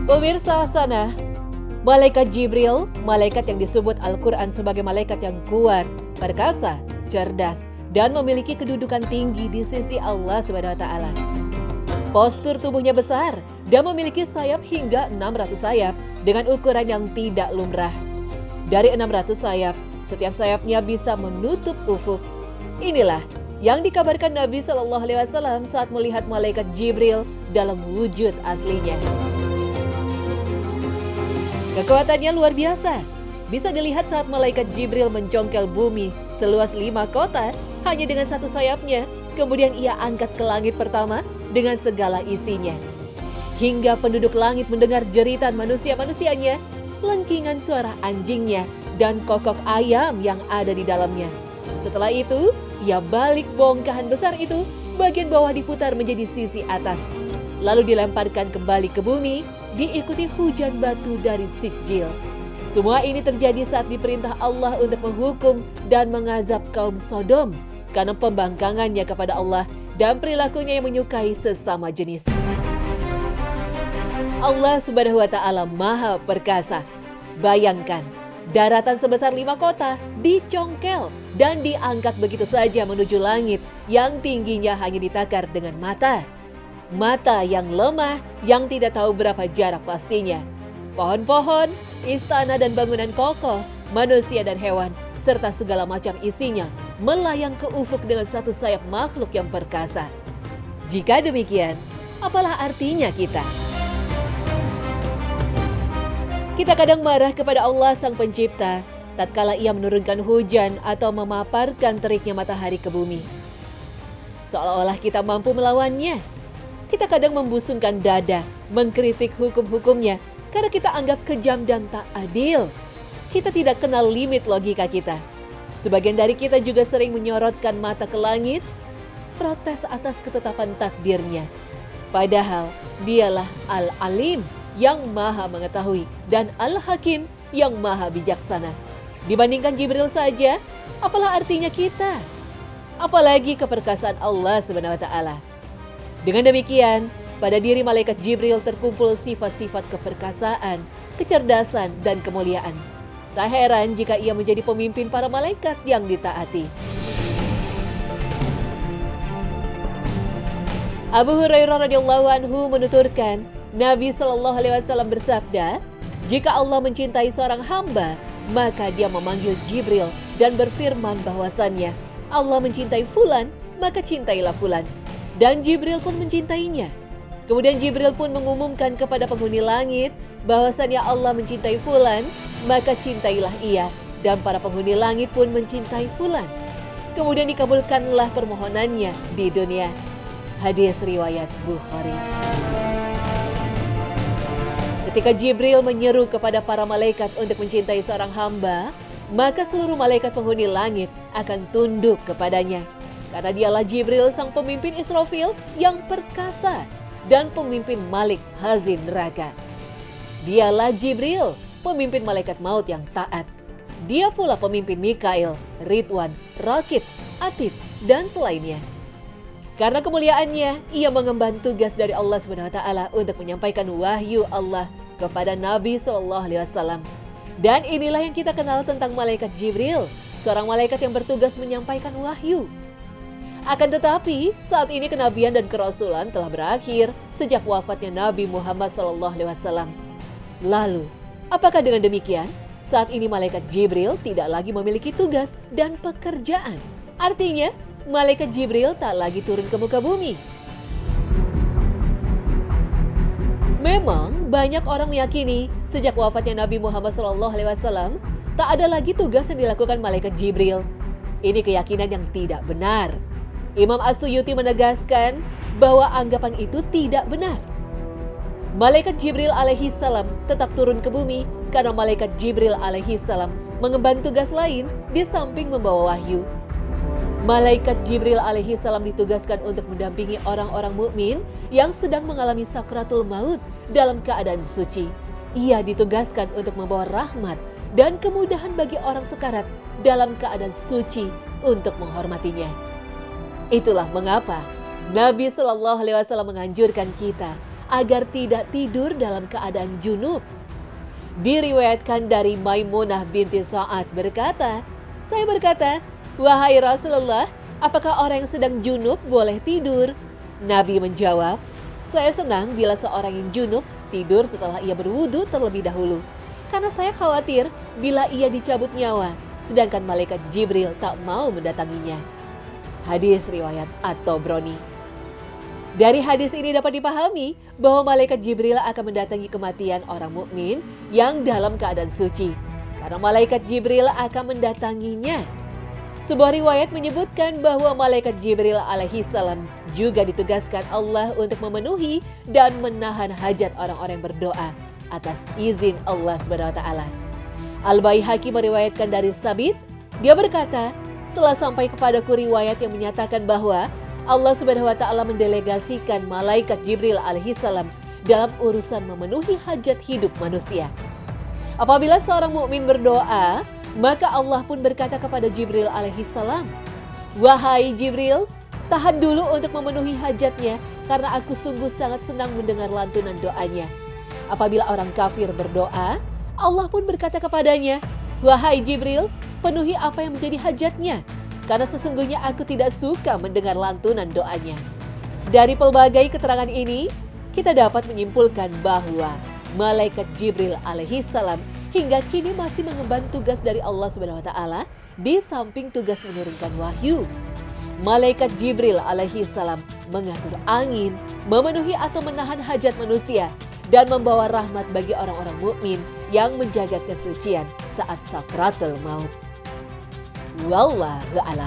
Pemirsa sana, Malaikat Jibril, malaikat yang disebut Al-Quran sebagai malaikat yang kuat, perkasa, cerdas, dan memiliki kedudukan tinggi di sisi Allah SWT. Postur tubuhnya besar dan memiliki sayap hingga 600 sayap dengan ukuran yang tidak lumrah. Dari 600 sayap, setiap sayapnya bisa menutup ufuk. Inilah yang dikabarkan Nabi SAW saat melihat malaikat Jibril dalam wujud aslinya. Kekuatannya luar biasa. Bisa dilihat saat malaikat Jibril mencongkel bumi seluas 5 kota hanya dengan satu sayapnya. Kemudian ia angkat ke langit pertama dengan segala isinya. Hingga penduduk langit mendengar jeritan manusia-manusianya, lengkingan suara anjingnya, dan kokok ayam yang ada di dalamnya. Setelah itu, ia balik bongkahan besar itu, bagian bawah diputar menjadi sisi atas. Lalu dilemparkan kembali ke bumi, diikuti hujan batu dari Sijil. Semua ini terjadi saat diperintah Allah untuk menghukum dan mengazab kaum Sodom karena pembangkangannya kepada Allah dan perilakunya yang menyukai sesama jenis. Allah Subhanahu wa Ta'ala Maha Perkasa. Bayangkan, daratan sebesar 5 kota dicongkel dan diangkat begitu saja menuju langit yang tingginya hanya ditakar dengan mata. Mata yang lemah yang tidak tahu berapa jarak pastinya. Pohon-pohon, istana dan bangunan kokoh, manusia dan hewan, serta segala macam isinya melayang ke ufuk dengan satu sayap makhluk yang perkasa. Jika demikian, apalah artinya kita? Kita kadang marah kepada Allah Sang Pencipta tatkala Ia menurunkan hujan atau memaparkan teriknya matahari ke bumi. Seolah-olah kita mampu melawannya. Kita kadang membusungkan dada, mengkritik hukum-hukumnya karena kita anggap kejam dan tak adil. Kita tidak kenal limit logika kita. Sebagian dari kita juga sering menyorotkan mata ke langit, protes atas ketetapan takdirnya. Padahal dialah Al-Alim yang maha mengetahui dan Al-Hakim yang maha bijaksana. Dibandingkan Jibril saja, apalah artinya kita? Apalagi keperkasaan Allah SWT. Dengan demikian, pada diri malaikat Jibril terkumpul sifat-sifat keperkasaan, kecerdasan, dan kemuliaan. Tak heran jika ia menjadi pemimpin para malaikat yang ditaati. Abu Hurairah radhiyallahu anhu menuturkan, Nabi SAW bersabda, jika Allah mencintai seorang hamba, maka dia memanggil Jibril dan berfirman bahwasannya, Allah mencintai fulan, maka cintailah fulan. Dan Jibril pun mencintainya. Kemudian Jibril pun mengumumkan kepada penghuni langit bahwasannya Allah mencintai fulan, maka cintailah ia. Dan para penghuni langit pun mencintai fulan. Kemudian dikabulkanlah permohonannya di dunia. Hadis riwayat Bukhari. Ketika Jibril menyeru kepada para malaikat untuk mencintai seorang hamba, maka seluruh malaikat penghuni langit akan tunduk kepadanya. Karena dialah Jibril sang pemimpin Israfil yang perkasa dan pemimpin Malik Hazin neraka. Dialah Jibril, pemimpin malaikat maut yang taat. Dia pula pemimpin Mikail, Ridwan, Rakib, Atid, dan selainnya. Karena kemuliaannya, ia mengemban tugas dari Allah SWT untuk menyampaikan wahyu Allah kepada Nabi SAW. Dan inilah yang kita kenal tentang malaikat Jibril, seorang malaikat yang bertugas menyampaikan wahyu. Akan tetapi, saat ini kenabian dan kerasulan telah berakhir sejak wafatnya Nabi Muhammad SAW. Lalu, apakah dengan demikian, saat ini malaikat Jibril tidak lagi memiliki tugas dan pekerjaan? Artinya, malaikat Jibril tak lagi turun ke muka bumi. Memang banyak orang meyakini sejak wafatnya Nabi Muhammad SAW tak ada lagi tugas yang dilakukan malaikat Jibril. Ini keyakinan yang tidak benar. Imam As-Suyuti menegaskan bahwa anggapan itu tidak benar. Malaikat Jibril alaihissalam tetap turun ke bumi karena malaikat Jibril alaihissalam mengemban tugas lain di samping membawa wahyu. Malaikat Jibril alaihissalam ditugaskan untuk mendampingi orang-orang mukmin yang sedang mengalami sakratul maut dalam keadaan suci. Ia ditugaskan untuk membawa rahmat dan kemudahan bagi orang sekarat dalam keadaan suci untuk menghormatinya. Itulah mengapa Nabi SAW menganjurkan kita agar tidak tidur dalam keadaan junub. Diriwayatkan dari Maimunah binti Sa'ad berkata, saya berkata, wahai Rasulullah, apakah orang yang sedang junub boleh tidur? Nabi menjawab, saya senang bila seorang yang junub tidur setelah ia berwudu terlebih dahulu. Karena saya khawatir bila ia dicabut nyawa, sedangkan malaikat Jibril tak mau mendatanginya. Hadis riwayat At-Tabrani. Dari hadis ini dapat dipahami bahwa malaikat Jibril akan mendatangi kematian orang mukmin yang dalam keadaan suci. Karena malaikat Jibril akan mendatanginya. Sebuah riwayat menyebutkan bahwa malaikat Jibril alaihissalam juga ditugaskan Allah untuk memenuhi dan menahan hajat orang-orang yang berdoa atas izin Allah SWT. Al-Baihaqi meriwayatkan dari Sabit, dia berkata, telah sampai kepadaku riwayat yang menyatakan bahwa Allah SWT mendelegasikan malaikat Jibril alaihissalam dalam urusan memenuhi hajat hidup manusia. Apabila seorang mukmin berdoa, maka Allah pun berkata kepada Jibril alaihissalam, wahai Jibril, tahan dulu untuk memenuhi hajatnya karena aku sungguh sangat senang mendengar lantunan doanya. Apabila orang kafir berdoa, Allah pun berkata kepadanya, wahai Jibril, penuhi apa yang menjadi hajatnya, karena sesungguhnya aku tidak suka mendengar lantunan doanya. Dari pelbagai keterangan ini, kita dapat menyimpulkan bahwa malaikat Jibril alaihissalam hingga kini masih mengemban tugas dari Allah SWT di samping tugas menurunkan wahyu. Malaikat Jibril alaihissalam mengatur angin, memenuhi atau menahan hajat manusia, dan membawa rahmat bagi orang-orang mukmin yang menjaga kesucian saat sakratul maut. Wallahu a'lam.